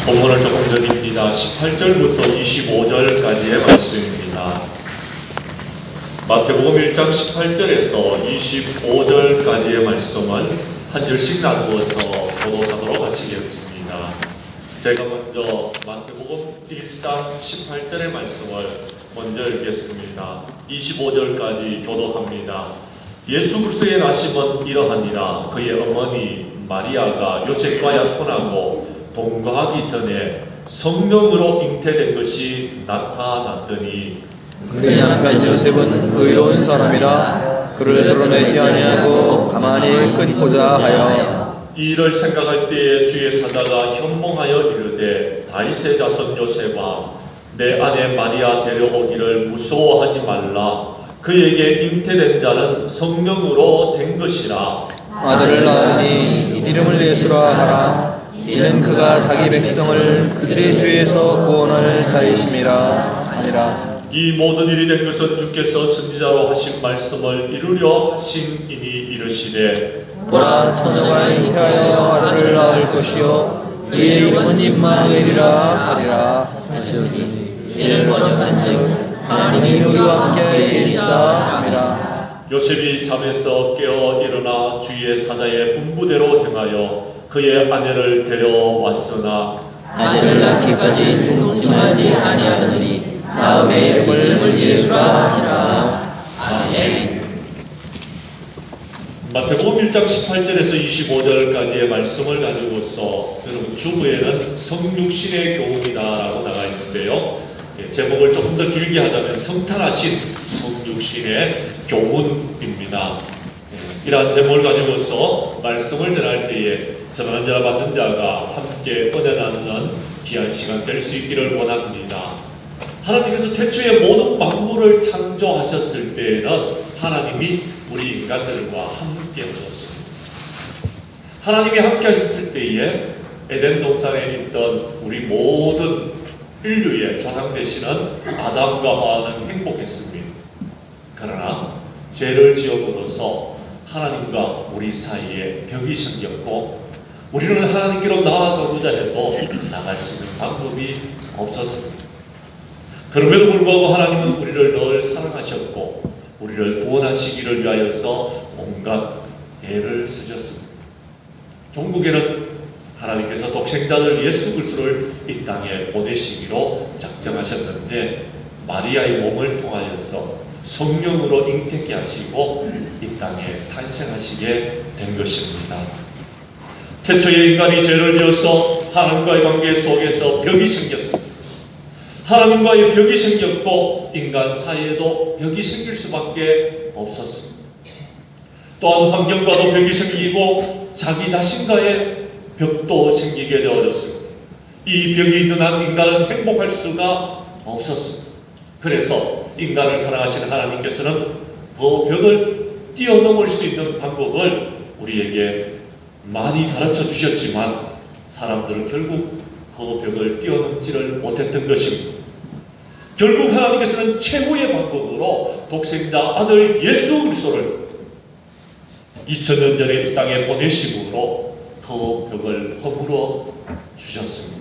본문을 조금 드립니다. 18절부터 25절까지의 말씀입니다. 마태복음 1장 18절에서 25절까지의 말씀을 한 절씩 나누어서 교독하도록 하시겠습니다. 제가 먼저 마태복음 1장 18절의 말씀을 먼저 읽겠습니다. 25절까지 교독합니다. 예수 그리스도의 나심은 이러하니라. 그의 어머니 마리아가 요셉과 약혼하고 동거하기 전에 성령으로 잉태된 것이 나타났더니 그의 남편 요셉은 의로운 사람이라 그를 드러내지 아니하고 가만히 끊고자 하여 이 일을 생각할 때에 주의 사자가 현몽하여 이르되 다윗의 자손 요셉아 내 아내 마리아 데려오기를 무서워하지 말라. 그에게 잉태된 자는 성령으로 된 것이라. 아들을 낳으니 이름을 예수라 하라. 이는 그가 자기 백성을 그들의 죄에서 구원할 자이심이라 하니라. 이 모든 일이 된 것은 주께서 선지자로 하신 말씀을 이루려 하심이니 이르시되 보라, 처녀가 잉태하여 아들을 낳을 것이요 그의 이름은 임마누엘이라 하리라 하셨으니 이를 번역한즉 하나님이 우리와 함께 계시다 함이라. 요셉이 잠에서 깨어 일어나 주의 사자의 분부대로 행하여 그의 아내를 데려왔으나 아들을 낳기까지 동침하지 아니하느니 다음에 이름을 예수라 하니라. 아멘. 마태복음 1장 18절에서 25절까지의 말씀을 가지고서 여러분 주부에는 성육신의 교훈이다라고 나가 있는데요. 제목을 조금 더 길게 하자면 성탄하신 성육신의 교훈입니다. 이러한 제목을 가지고서 말씀을 전할 때에 전하는 자와 받는 자가 함께 은혜 나누는 귀한 시간 될 수 있기를 원합니다. 하나님께서 태초에 모든 만물을 창조하셨을 때에는 하나님이 우리 인간들과 함께 하셨습니다. 하나님이 함께 하셨을 때에 에덴 동산에 있던 우리 모든 인류의 조상 되시는 아담과 하와는 행복했습니다. 그러나 죄를 지음으로써 하나님과 우리 사이에 벽이 생겼고 우리는 하나님께로 나아가고자 해도 나갈 수 있는 방법이 없었습니다. 그럼에도 불구하고 하나님은 우리를 늘 사랑하셨고 우리를 구원하시기를 위하여서 온갖 애를 쓰셨습니다. 종국에는 하나님께서 독생자를 예수 그리스도를 이 땅에 보내시기로 작정하셨는데 마리아의 몸을 통하여서 성령으로 잉태케 하시고 이 땅에 탄생하시게 된 것입니다. 태초에 인간이 죄를 지어서 하나님과의 관계 속에서 벽이 생겼습니다. 하나님과의 벽이 생겼고 인간 사이에도 벽이 생길 수밖에 없었습니다. 또한 환경과도 벽이 생기고 자기 자신과의 벽도 생기게 되어졌습니다. 이 벽이 있는 한 인간은 행복할 수가 없었습니다. 그래서 인간을 사랑하시는 하나님께서는 그 벽을 뛰어넘을 수 있는 방법을 우리에게 많이 가르쳐 주셨지만 사람들은 결국 그 벽을 뛰어넘지를 못했던 것입니다. 결국 하나님께서는 최고의 방법으로 독생자 아들 예수 그리스도를 2000년 전에 이 땅에 보내심으로 그 벽을 허물어 주셨습니다.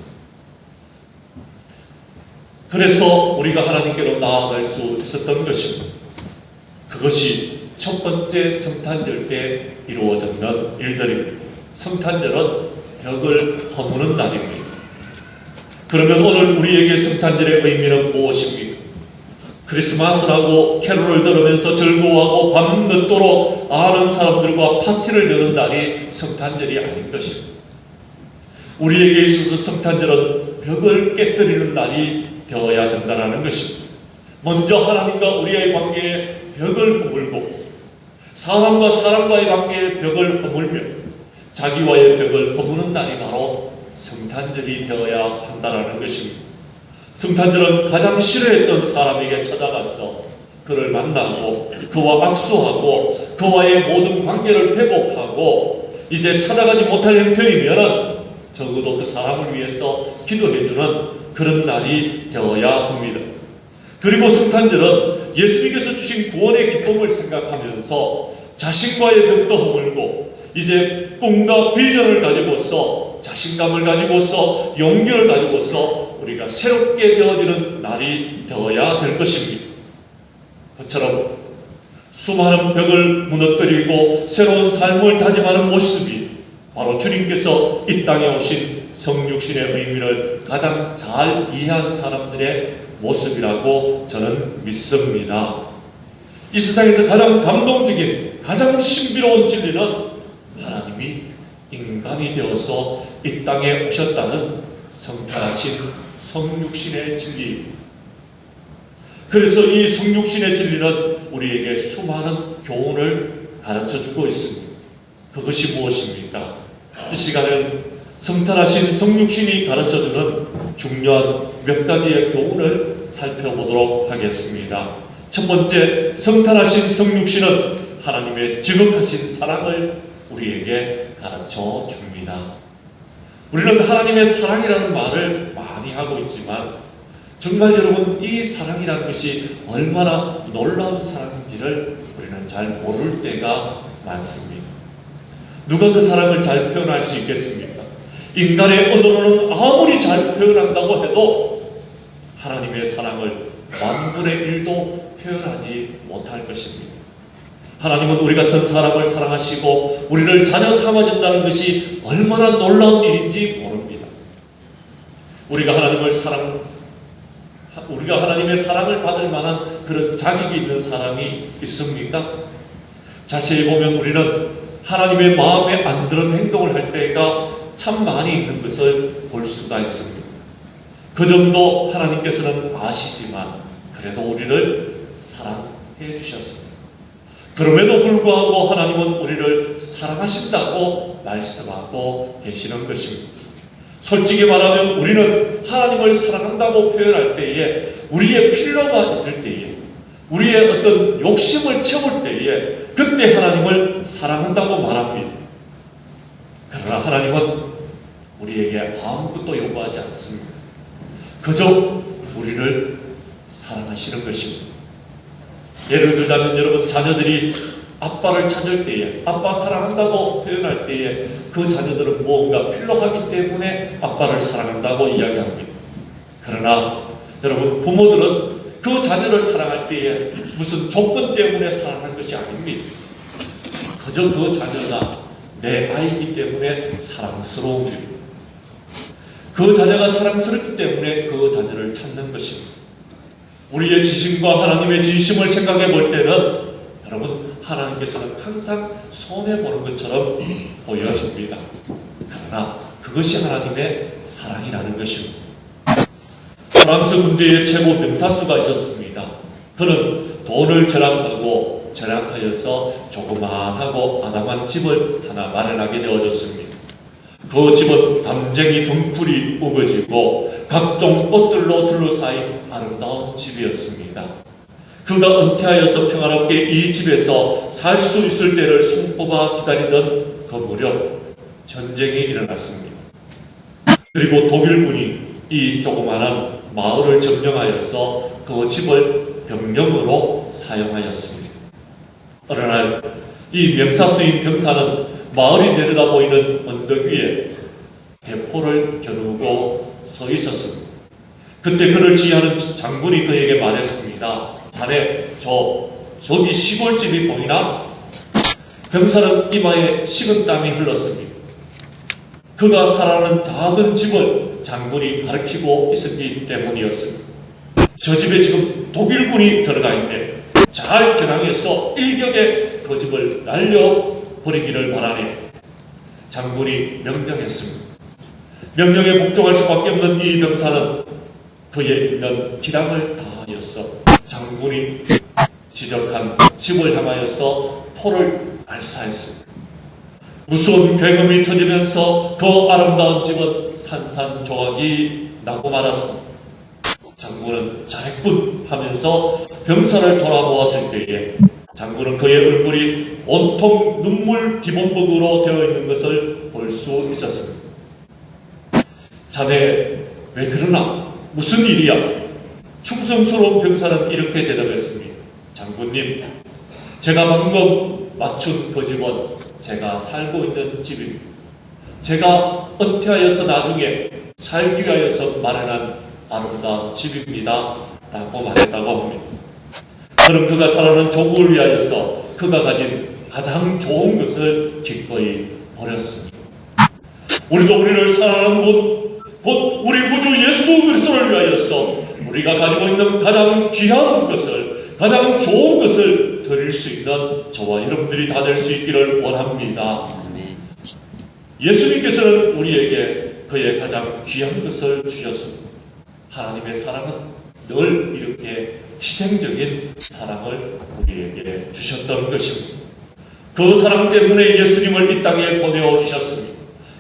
그래서 우리가 하나님께로 나아갈 수 있었던 것입니다. 그것이 첫 번째 성탄절 때 이루어졌는 일들입니다. 성탄절은 벽을 허무는 날입니다. 그러면 오늘 우리에게 성탄절의 의미는 무엇입니까? 크리스마스라고 캐롤을 들으면서 즐거워하고 밤늦도록 아는 사람들과 파티를 여는 날이 성탄절이 아닌 것입니다. 우리에게 있어서 성탄절은 벽을 깨뜨리는 날이 되어야 된다는 것입니다. 먼저 하나님과 우리의 관계에 벽을 허물고 사람과 사람과의 관계에 벽을 허물며 자기와의 벽을 허무는 날이 바로 성탄절이 되어야 한다는 것입니다. 성탄절은 가장 싫어했던 사람에게 찾아가서 그를 만나고 그와 악수하고 그와의 모든 관계를 회복하고 이제 찾아가지 못할 형편이면 적어도 그 사람을 위해서 기도해주는 그런 날이 되어야 합니다. 그리고 성탄절은 예수님께서 주신 구원의 기쁨을 생각하면서 자신과의 벽도 허물고 이제 꿈과 비전을 가지고서 자신감을 가지고서 용기를 가지고서 우리가 새롭게 되어지는 날이 되어야 될 것입니다. 그처럼 수많은 벽을 무너뜨리고 새로운 삶을 다짐하는 모습이 바로 주님께서 이 땅에 오신 성육신의 의미를 가장 잘 이해한 사람들의 모습이라고 저는 믿습니다. 이 세상에서 가장 감동적인, 가장 신비로운 진리는 하나님이 인간이 되어서 이 땅에 오셨다는 성탄하신 성육신의 진리입니다. 그래서 이 성육신의 진리는 우리에게 수많은 교훈을 가르쳐주고 있습니다. 그것이 무엇입니까? 이 시간에는 성탄하신 성육신이 가르쳐주는 중요한 몇 가지의 교훈을 살펴보도록 하겠습니다. 첫 번째, 성탄하신 성육신은 하나님의 지극하신 사랑을 우리에게 가르쳐 줍니다. 우리는 하나님의 사랑이라는 말을 많이 하고 있지만 정말 여러분, 이 사랑이라는 것이 얼마나 놀라운 사랑인지를 우리는 잘 모를 때가 많습니다. 누가 그 사랑을 잘 표현할 수 있겠습니까? 인간의 언어로는 아무리 잘 표현한다고 해도 하나님의 사랑을 만분의 1도 표현하지 못할 것입니다. 하나님은 우리 같은 사람을 사랑하시고 우리를 자녀 삼아준다는 것이 얼마나 놀라운 일인지 모릅니다. 우리가 하나님의 사랑을 받을 만한 그런 자격이 있는 사람이 있습니까? 자세히 보면 우리는 하나님의 마음에 안 드는 행동을 할 때가 참 많이 있는 것을 볼 수가 있습니다. 그 정도 하나님께서는 아시지만 그래도 우리를 사랑해 주셨습니다. 그럼에도 불구하고 하나님은 우리를 사랑하신다고 말씀하고 계시는 것입니다. 솔직히 말하면 우리는 하나님을 사랑한다고 표현할 때에 우리의 필요가 있을 때에 우리의 어떤 욕심을 채울 때에 그때 하나님을 사랑한다고 말합니다. 그러나 하나님은 우리에게 아무것도 요구하지 않습니다. 그저 우리를 사랑하시는 것입니다. 예를 들자면 여러분, 자녀들이 아빠를 찾을 때에, 아빠 사랑한다고 표현할 때에 그 자녀들은 무언가 필요하기 때문에 아빠를 사랑한다고 이야기합니다. 그러나 여러분, 부모들은 그 자녀를 사랑할 때에 무슨 조건 때문에 사랑하는 것이 아닙니다. 그저 그 자녀가 내 아이이기 때문에 사랑스러운 일입니다. 그 자녀가 사랑스럽기 때문에 그 자녀를 찾는 것입니다. 우리의 지심과 하나님의 진심을 생각해 볼 때는 여러분, 하나님께서는 항상 손해보는 것처럼 보여집니다. 그러나 그것이 하나님의 사랑이라는 것입니다. 프랑스 군대의 최고 병사수가 있었습니다. 그는 돈을 절약하여서 조그마하고 아담한 집을 하나 마련하게 되어졌습니다. 그 집은 담쟁이 등불이 우거지고 각종 꽃들로 둘러싸인 아름다운 집이었습니다. 그가 은퇴하여서 평화롭게 이 집에서 살 수 있을 때를 손꼽아 기다리던 그 무렵 전쟁이 일어났습니다. 그리고 독일군이 이 조그마한 마을을 점령하여서 그 집을 병력으로 사용하였습니다. 어느 날 이 명사수인 병사는 마을이 내려다 보이는 언덕 위에 대포를 겨누고 서 있었습니다. 그때 그를 지휘하는 장군이 그에게 말했습니다. 자네, 저기 시골집이 보이나? 병사는 이마에 식은땀이 흘렀습니다. 그가 살아가는 작은 집을 장군이 가리키고 있었기 때문이었습니다. 저 집에 지금 독일군이 들어가 있네. 잘 겨냥해서 일격에 그 집을 날려버리기를 바라네. 장군이 명령했습니다. 명령에 복종할 수밖에 없는 이 병사는 그의 있는 기량을 다하여서 장군이 지적한 집을 향하여서 포를 발사했습니다. 무서운 굉음이 터지면서 그 아름다운 집은 산산조각이 나고 말았습니다. 장군은 잘했군 하면서 병사를 돌아보았을 때에 장군은 그의 얼굴이 온통 눈물 기본복으로 되어 있는 것을 볼 수 있었습니다. 자네, 왜 그러나? 무슨 일이야? 충성스러운 병사는 이렇게 대답했습니다. 장군님, 제가 방금 맞춘 그 집은 제가 살고 있는 집입니다. 제가 은퇴하여서 나중에 살기 위하여서 마련한 아름다운 집입니다 라고 말했다고 합니다. 그럼 그가 살아가는 조국을 위하여서 그가 가진 가장 좋은 것을 기꺼이 버렸습니다. 우리도 우리를 사랑하는 곧 우리 구주 예수 그리스도를 위하여서 우리가 가지고 있는 가장 귀한 것을, 가장 좋은 것을 드릴 수 있는 저와 여러분들이 다 될 수 있기를 원합니다. 예수님께서는 우리에게 그의 가장 귀한 것을 주셨습니다. 하나님의 사랑은 늘 이렇게 희생적인 사랑을 우리에게 주셨던 것입니다. 그 사랑 때문에 예수님을 이 땅에 보내어 주셨습니다.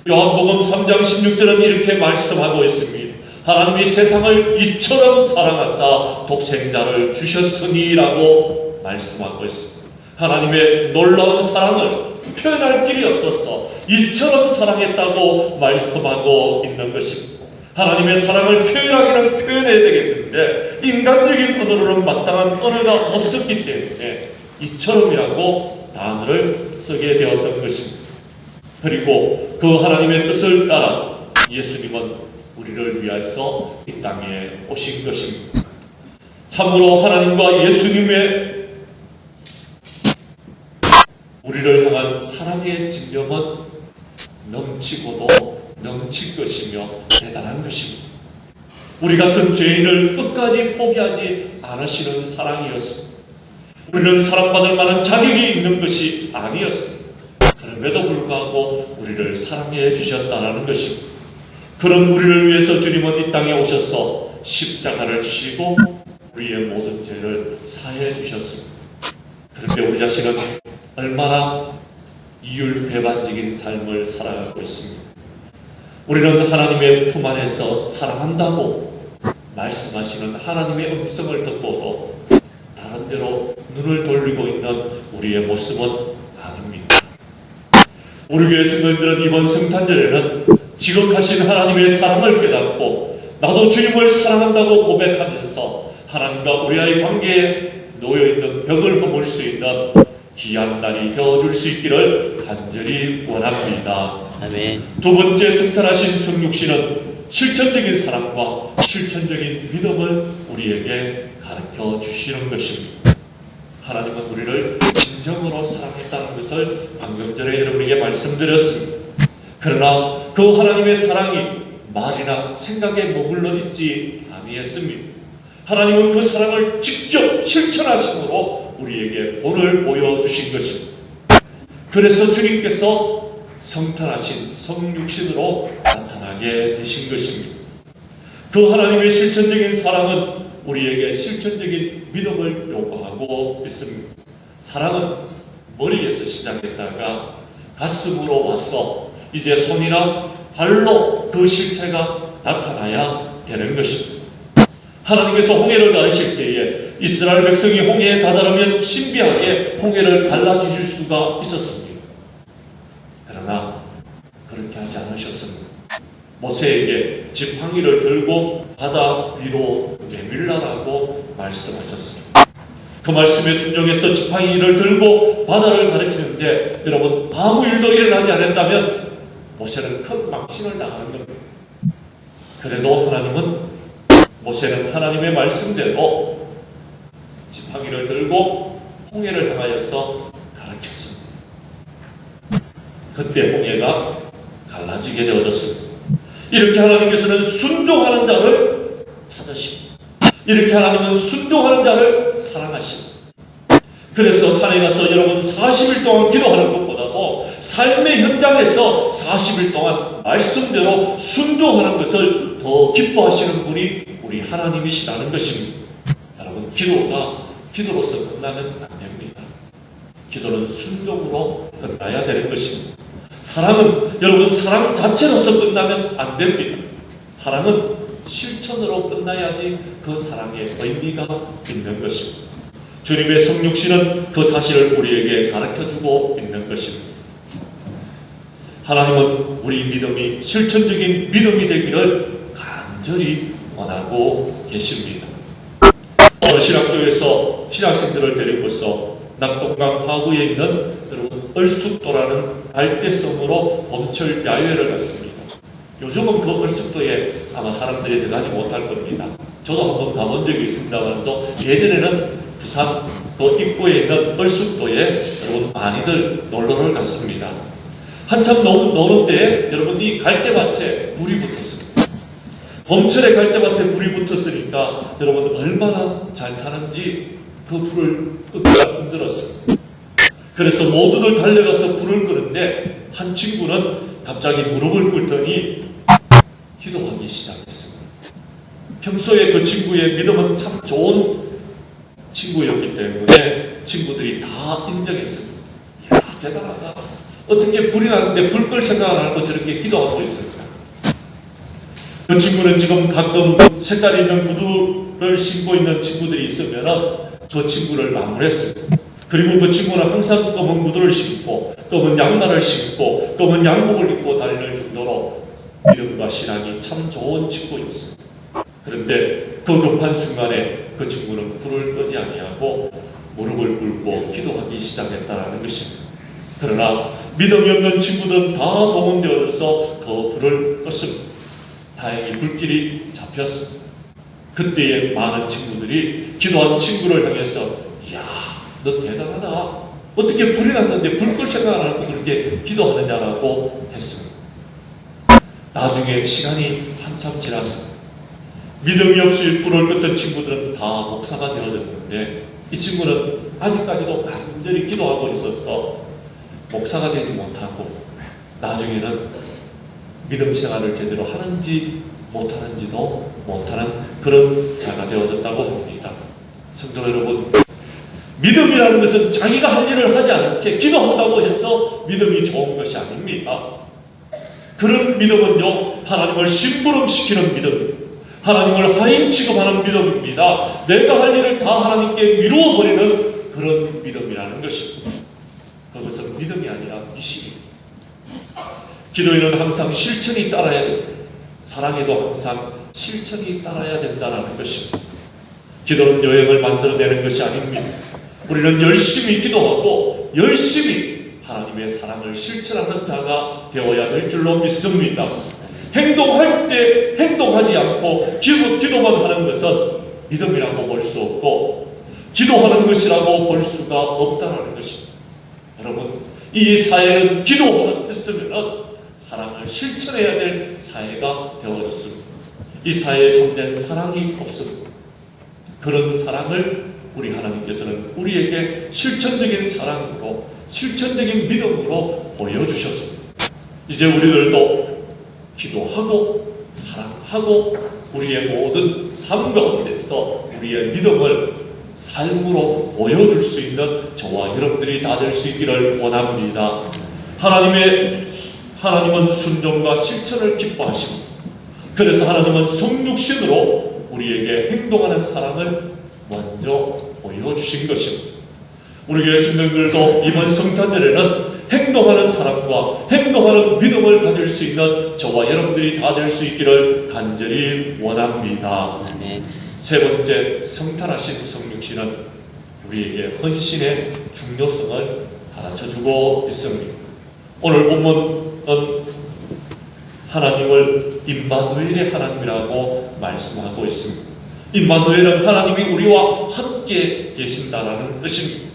요한복음 3장 16절은 이렇게 말씀하고 있습니다. 하나님이 세상을 이처럼 사랑하사 독생자를 주셨으니라고 말씀하고 있습니다. 하나님의 놀라운 사랑을 표현할 길이 없어서 이처럼 사랑했다고 말씀하고 있는 것입니다. 하나님의 사랑을 표현하기는 표현해야 되겠는데 인간적인 언어로는 마땅한 언어가 없었기 때문에 이처럼이라고 단어를 쓰게 되었던 것입니다. 그리고 그 하나님의 뜻을 따라 예수님은 우리를 위해서 이 땅에 오신 것입니다. 참으로 하나님과 예수님의 우리를 향한 사랑의 진정은 넘치고도 넘칠 것이며 대단한 것입니다. 우리 같은 죄인을 끝까지 포기하지 않으시는 사랑이었습니다. 우리는 사랑받을 만한 자격이 있는 것이 아니었습니다. 그럼에도 불구하고 우리를 사랑해 주셨다는 것입니다. 그런 우리를 위해서 주님은 이 땅에 오셔서 십자가를 지시고 우리의 모든 죄를 사해 주셨습니다. 그런데 우리 자신은 얼마나 이율배반적인 삶을 살아가고 있습니다. 우리는 하나님의 품 안에서 사랑한다고 말씀하시는 하나님의 음성을 듣고도 다른 데로 눈을 돌리고 있는 우리의 모습은 아닙니다. 우리 교회 성도들은 이번 성탄절에는 지극하신 하나님의 사랑을 깨닫고 나도 주님을 사랑한다고 고백하면서 하나님과 우리와의 관계에 놓여있는 벽을 허물 수 있는 귀한 날이 되어줄 수 있기를 간절히 원합니다. 아멘. 두 번째 성탄하신 성육신은 실천적인 사랑과 실천적인 믿음을 우리에게 가르쳐 주시는 것입니다. 하나님은 우리를 진정으로 사랑했다는 것을 방금 전에 여러분에게 말씀드렸습니다. 그러나 그 하나님의 사랑이 말이나 생각에 머물러 있지 아니했습니다. 하나님은 그 사랑을 직접 실천하심으로 우리에게 본을 보여주신 것입니다. 그래서 주님께서 성탄하신 성육신으로 나타나게 되신 것입니다. 그 하나님의 실천적인 사랑은 우리에게 실천적인 믿음을 요구하고 있습니다. 사랑은 머리에서 시작했다가 가슴으로 와서 이제 손이나 발로 그 실체가 나타나야 되는 것입니다. 하나님께서 홍해를 가르칠 때에 이스라엘 백성이 홍해에 다다르면 신비하게 홍해를 갈라주실 수가 있었습니다. 그러나 그렇게 하지 않으셨습니다. 모세에게 지팡이를 들고 바다 위로 내밀라라고 말씀하셨습니다. 그 말씀에 순종해서 지팡이를 들고 바다를 가리키는데 여러분 아무 일도 일어나지 않았다면 모세는 큰 망신을 당하는 겁니다. 그래도 모세는 하나님의 말씀대로 지팡이를 들고 홍해를 향하여서 가르쳤습니다. 그때 홍해가 갈라지게 되어졌습니다. 이렇게 하나님께서는 순종하는 자를 찾으시고 이렇게 하나님은 순종하는 자를 사랑하십니다. 그래서 산에 가서 여러분 40일 동안 기도하는 것보다도 삶의 현장에서 40일 동안 말씀대로 순종하는 것을 더 기뻐하시는 분이 우리 하나님이시라는 것입니다. 여러분 기도로서 끝나면 안 됩니다. 기도는 순종으로 끝나야 되는 것입니다. 사랑은 여러분 사랑 자체로서 끝나면 안 됩니다. 사랑은 실천으로 끝나야지 그 사랑의 의미가 있는 것입니다. 주님의 성육신은 그 사실을 우리에게 가르쳐주고 있는 것입니다. 하나님은 우리 믿음이 실천적인 믿음이 되기를 간절히 원하고 계십니다. 어느 신학교에서 신학생들을 데리고서 낙동강 하구에 있는 여러분 얼숙도라는 갈대섬으로 봄철 야외를 갔습니다. 요즘은 그 얼숙도에 아마 사람들이 들어가지 못할 겁니다. 저도 한번 가본 적이 있습니다만 또 예전에는 부산 그 입구에 있는 얼숙도에 여러분 많이들 놀러를 갔습니다. 한참 노는 때에 여러분 이 갈대밭에 불이 붙었습니다. 봄철에 갈대밭에 불이 붙었으니까 여러분 얼마나 잘 타는지 그 불을 끄기가 힘들었습니다. 그래서 모두들 달려가서 불을 끄는데 한 친구는 갑자기 무릎을 꿇더니 기도하기 시작했습니다. 평소에 그 친구의 믿음은 참 좋은 친구였기 때문에 친구들이 다 인정했습니다. 이야, 대단하다. 어떻게 불이 나는데 불 끌 생각 안 하고 저렇게 기도하고 있을까? 그 친구는 지금 가끔 색깔 있는 구두를 신고 있는 친구들이 있으면 그 친구를 나무랬습니다. 그리고 그 친구는 항상 검은 구두를 신고 검은 양말을 신고 검은 양복을 입고 다니는 정도로 믿음과 신앙이 참 좋은 친구였습니다. 그런데 그 급한 순간에 그 친구는 불을 끄지 아니하고 무릎을 꿇고 기도하기 시작했다는 것입니다. 그러나 믿음이 없는 친구들은 다 동원되어서 그 불을 껐습니다. 다행히 불길이 잡혔습니다. 그때에 많은 친구들이 기도한 친구를 향해서 이야, 너 대단하다. 어떻게 불이 났는데 불 끌 생각 안 하고 그렇게 기도하느냐라고 했습니다. 나중에 시간이 한참 지났습니다. 믿음이 없이 불을 껐던 친구들은 다 목사가 되어졌는데 이 친구는 아직까지도 완전히 기도하고 있어서 목사가 되지 못하고 나중에는 믿음 생활을 제대로 하는지 못하는지도 못하는 그런 자가 되어졌다고 합니다. 성도 여러분, 믿음이라는 것은 자기가 할 일을 하지 않은 채 기도한다고 해서 믿음이 좋은 것이 아닙니다. 그런 믿음은요, 하나님을 심부름시키는 믿음입니다. 하나님을 하인 취급하는 믿음입니다. 내가 할 일을 다 하나님께 미루어버리는 그런 믿음이라는 것입니다. 그것은 믿음이 아니라 미신입니다. 기도에는 항상 실천이 따라야 됩니다. 사랑에도 항상 실천이 따라야 된다는 것입니다. 기도는 여행을 만들어내는 것이 아닙니다. 우리는 열심히 기도하고 열심히 하나님의 사랑을 실천하는 자가 되어야 될 줄로 믿습니다. 행동할 때 행동하지 않고 기도만 하는 것은 믿음이라고 볼 수 없고 기도하는 것이라고 볼 수가 없다는 것입니다. 여러분, 이 사회는 기도했으면 사랑을 실천해야 될 사회가 되어졌습니다. 이 사회에 참된 사랑이 없습니다. 그런 사랑을 우리 하나님께서는 우리에게 실천적인 사랑으로 실천적인 믿음으로 보여주셨습니다. 이제 우리들도 기도하고 사랑하고 우리의 모든 삶 가운데서 우리의 믿음을 삶으로 보여줄 수 있는 저와 여러분들이 다 될 수 있기를 원합니다. 하나님은 순종과 실천을 기뻐하십니다. 그래서 하나님은 성육신으로 우리에게 행동하는 사랑을 먼저 보여주신 것입니다. 우리 교회 성도들도 이번 성탄절에는 행동하는 사랑과 행동하는 믿음을 가질 수 있는 저와 여러분들이 다 될 수 있기를 간절히 원합니다. 세 번째, 성탄하신 성육신은 우리에게 헌신의 중요성을 가르쳐주고 있습니다. 오늘 본문은 하나님을 임마누엘의 하나님이라고 말씀하고 있습니다. 임마누엘은 하나님이 우리와 함께 계신다라는 뜻입니다.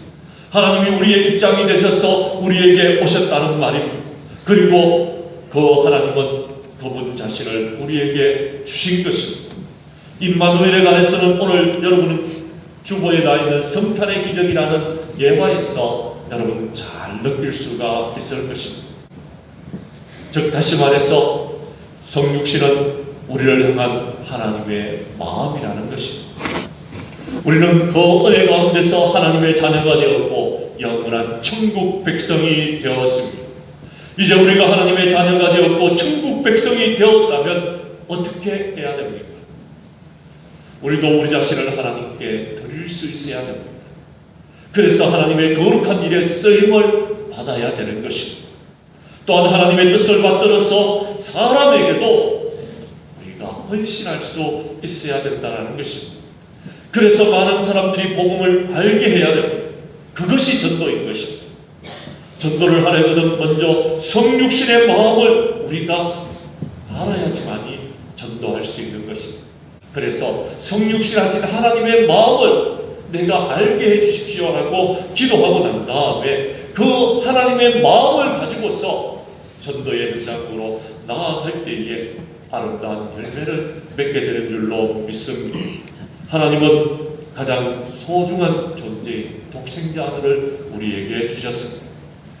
하나님이 우리의 입장이 되셔서 우리에게 오셨다는 말입니다. 그리고 그 하나님은 그분 자신을 우리에게 주신 것입니다. 임마누엘에 관해서는 오늘 여러분은 주보에 나 있는 성탄의 기적이라는 예화에서 여러분 잘 느낄 수가 있을 것입니다. 즉 다시 말해서 성육신은 우리를 향한 하나님의 마음이라는 것입니다. 우리는 그 은혜 가운데서 하나님의 자녀가 되었고 영원한 천국 백성이 되었습니다. 이제 우리가 하나님의 자녀가 되었고 천국 백성이 되었다면 어떻게 해야 됩니까? 우리도 우리 자신을 하나님께 드릴 수 있어야 됩니다. 그래서 하나님의 거룩한 일에 쓰임을 받아야 되는 것입니다. 또한 하나님의 뜻을 받들어서 사람에게도 우리가 헌신할 수 있어야 된다는 것입니다. 그래서 많은 사람들이 복음을 알게 해야 됩니다. 그것이 전도인 것입니다. 전도를 하려거든 먼저 성육신의 마음을 우리가 알아야지만이 전도할 수 있는 것입니다. 그래서 성육신 하신 하나님의 마음을 내가 알게 해주십시오라고 기도하고 난 다음에 그 하나님의 마음을 가지고서 전도의 현장으로 나아갈 때에 아름다운 열매를 맺게 되는 줄로 믿습니다. 하나님은 가장 소중한 존재인 독생자 아들을 우리에게 주셨습니다.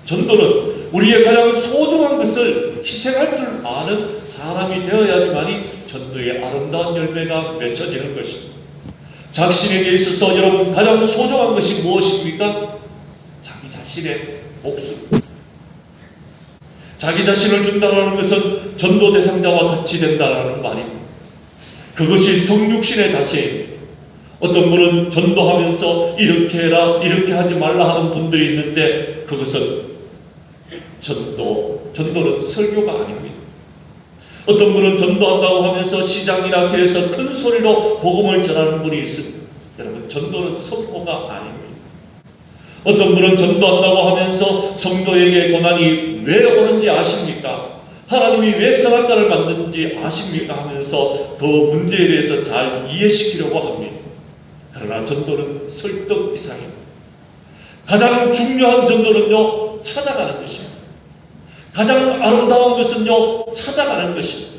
전도는 우리의 가장 소중한 것을 희생할 줄 아는 사람이 되어야지만이 전도의 아름다운 열매가 맺혀지는 것입니다. 자신에게 있어서 여러분 가장 소중한 것이 무엇입니까? 자기 자신의 목숨. 자기 자신을 준다는 것은 전도 대상자와 같이 된다는 말입니다. 그것이 성육신의 자세입니다. 어떤 분은 전도하면서 이렇게 해라 이렇게 하지 말라 하는 분들이 있는데 그것은 전도는 설교가 아닙니다. 어떤 분은 전도한다고 하면서 시장이나 길에서 큰 소리로 복음을 전하는 분이 있습니다. 여러분 전도는 선포가 아닙니다. 어떤 분은 전도한다고 하면서 성도에게 고난이 왜 오는지 아십니까? 하나님이 왜 선악과를 만드는지 아십니까? 하면서 그 문제에 대해서 잘 이해시키려고 합니다. 그러나 전도는 설득 이상입니다. 가장 중요한 전도는요, 찾아가는 것입니다. 가장 아름다운 것은요, 찾아가는 것입니다.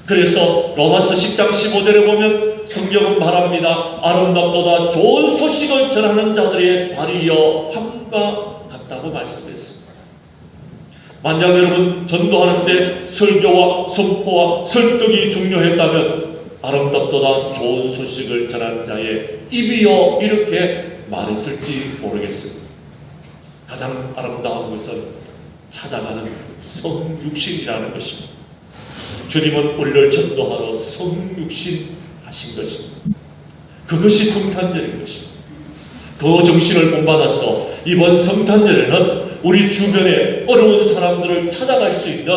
그래서 로마서 10장 15절에 보면 성경은 말합니다. 아름답도다 좋은 소식을 전하는 자들의 발이여 함과 같다고 말씀했습니다. 만약 여러분 전도하는 때 설교와 선포와 설득이 중요했다면 아름답도다 좋은 소식을 전하는 자의 입이여 이렇게 말했을지 모르겠습니다. 가장 아름다운 것은 찾아가는 성육신이라는 것입니다. 주님은 우리를 전도하러 성육신 하신 것입니다. 그것이 성탄절인 것입니다. 그 정신을 본받아서 이번 성탄절에는 우리 주변에 어려운 사람들을 찾아갈 수 있는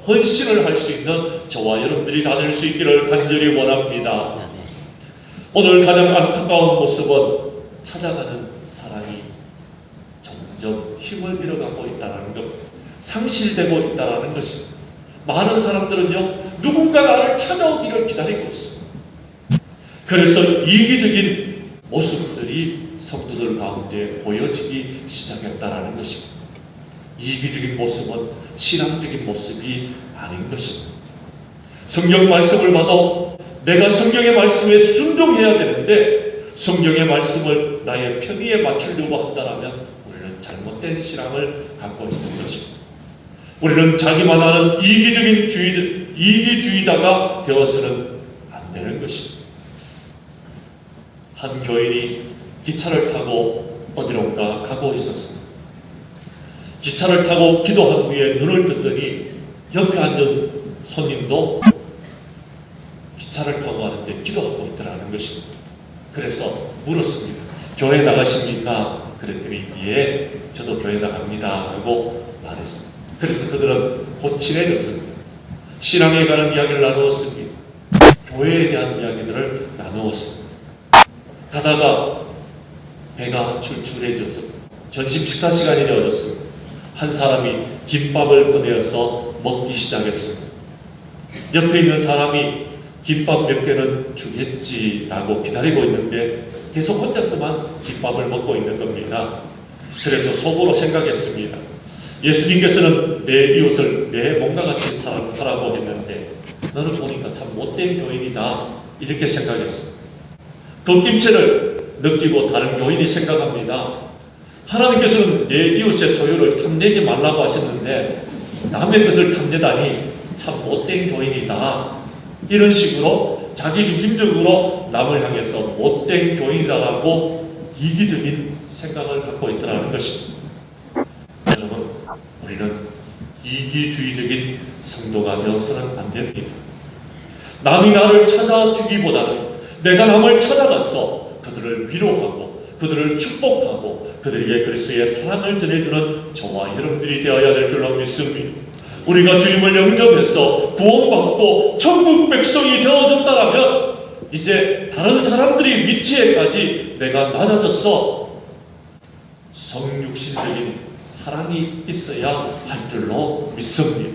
헌신을 할 수 있는 저와 여러분들이 다 될 수 있기를 간절히 원합니다. 오늘 가장 안타까운 모습은 찾아가는 사람이 점점 힘을 잃어가고 있다는 것, 상실되고 있다는 것입니다. 많은 사람들은요, 누군가 나를 찾아오기를 기다리고 있습니다. 그래서 이기적인 모습들이 성도들 가운데 보여지기 시작했다는 것입니다. 이기적인 모습은 신앙적인 모습이 아닌 것입니다. 성경 말씀을 봐도 내가 성경의 말씀에 순종해야 되는데 성경의 말씀을 나의 편의에 맞추려고 한다면 우리는 잘못된 신앙을 갖고 있는 것입니다. 우리는 자기만 아는 이기주의자가 되어서는 안 되는 것입니다. 한 교인이 기차를 타고 어디론가 가고 있었습니다. 기차를 타고 기도한 후에 눈을 떴더니 옆에 앉은 손님도 기차를 타고 가는데 기도하고 있더라는 것입니다. 그래서 물었습니다. 교회 나가십니까? 그랬더니 예, 저도 교회 나갑니다 하고 말했습니다. 그래서 그들은 곧 친해졌습니다. 신앙에 관한 이야기를 나누었습니다. 교회에 대한 이야기들을 나누었습니다. 가다가 배가 출출해져서 점심 식사 시간이 되어졌습니다. 한 사람이 김밥을 꺼내어서 먹기 시작했습니다. 옆에 있는 사람이 김밥 몇 개는 주겠지라고 기다리고 있는데 계속 혼자서만 김밥을 먹고 있는 겁니다. 그래서 속으로 생각했습니다. 예수님께서는 내 이웃을 내 몸과 같은 사람하라고 했는데 너는 보니까 참 못된 교인이다 이렇게 생각했습니다. 그 낌새를 느끼고 다른 교인이 생각합니다. 하나님께서는 내 이웃의 소유를 탐내지 말라고 하셨는데 남의 것을 탐내다니 참 못된 교인이다. 이런 식으로 자기중심적으로 남을 향해서 못된 교인이라고 이기적인 생각을 갖고 있더라는 것입니다. 여러분, 우리는 이기주의적인 성도가 되어서는 안 됩니다. 남이 나를 찾아주기보다는 내가 남을 찾아가서 그들을 위로하고 그들을 축복하고 그들에게 그리스도의 사랑을 전해주는 저와 여러분들이 되어야 될 줄로 믿습니다. 우리가 주님을 영접해서 구원받고 천국 백성이 되어졌다면 이제 다른 사람들이 위치에까지 내가 낮아져서 성육신적인 사랑이 있어야 할 줄로 믿습니다.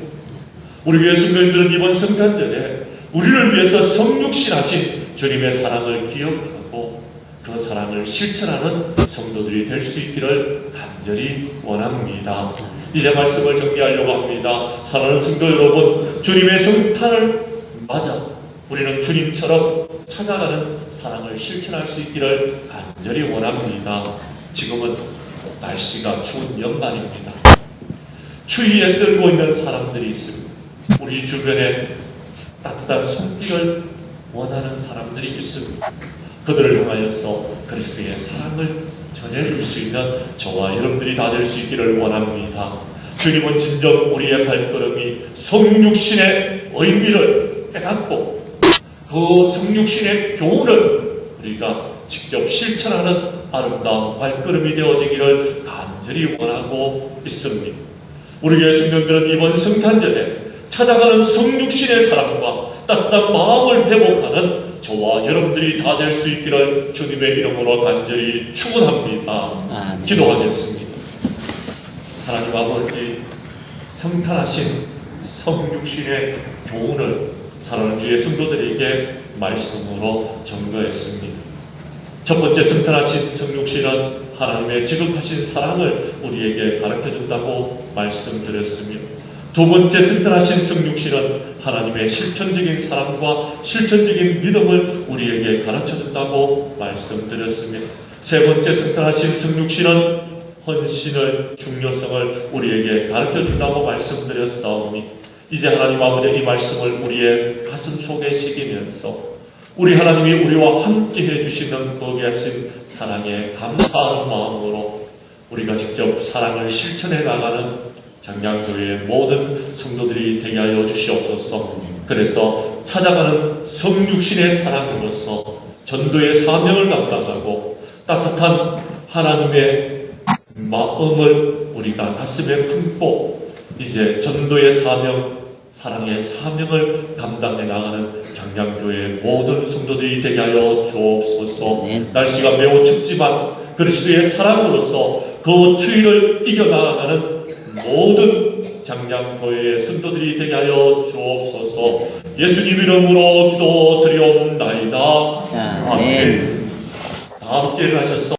우리 교회 성도님들은 이번 성탄절에 우리를 위해서 성육신하신 주님의 사랑을 기억하고 그 사랑을 실천하는 성도들이 될 수 있기를 간절히 원합니다. 이제 말씀을 정리하려고 합니다. 사랑하는 성도 여러분, 주님의 성탄을 맞아 우리는 주님처럼 찾아가는 사랑을 실천할 수 있기를 간절히 원합니다. 지금은 날씨가 추운 연말입니다. 추위에 떨고 있는 사람들이 있습니다. 우리 주변에 따뜻한 손길을 원하는 사람들이 있습니다. 그들을 향하여서 그리스도의 사랑을 전해줄 수 있는 저와 여러분들이 다 될 수 있기를 원합니다. 주님은 진정 우리의 발걸음이 성육신의 의미를 깨닫고 그 성육신의 교훈을 우리가 직접 실천하는 아름다운 발걸음이 되어지기를 간절히 원하고 있습니다. 우리 교회 성도들은 이번 성탄절에 찾아가는 성육신의 사랑과 따뜻한 마음을 회복하는 저와 여러분들이 다 될 수 있기를 주님의 이름으로 간절히 축원합니다. 기도하겠습니다. 하나님 아버지, 성탄하신 성육신의 교훈을 사랑하는 주의 성도들에게 말씀으로 전거했습니다. 첫 번째 성탄하신 성육신은 하나님의 지극하신 사랑을 우리에게 가르쳐준다고 말씀드렸으며, 두 번째 성탄하신 성육신은 하나님의 실천적인 사랑과 실천적인 믿음을 우리에게 가르쳐준다고 말씀드렸으며, 세 번째 성탄하신 성육신은 헌신의 중요성을 우리에게 가르쳐준다고 말씀드렸사오니, 이제 하나님 아버지 이 말씀을 우리의 가슴 속에 새기면서 우리 하나님이 우리와 함께 해주시는 거기하신 사랑에 감사하는 마음으로 우리가 직접 사랑을 실천해 나가는 장량교회의 모든 성도들이 되게 하여 주시옵소서. 그래서 찾아가는 성육신의 사랑으로서 전도의 사명을 감당하고 따뜻한 하나님의 마음을 우리가 가슴에 품고 이제 전도의 사명, 사랑의 사명을 감당해 나가는 장량교회의 모든 성도들이 되게 하여 주옵소서. 날씨가 매우 춥지만 그리스도의 사랑으로서 그 추위를 이겨나가는 모든 장량교회의 성도들이 되게 하여 주옵소서. 예수님 이름으로 기도드리옵나이다. 아멘. 다 함께 일어나셔서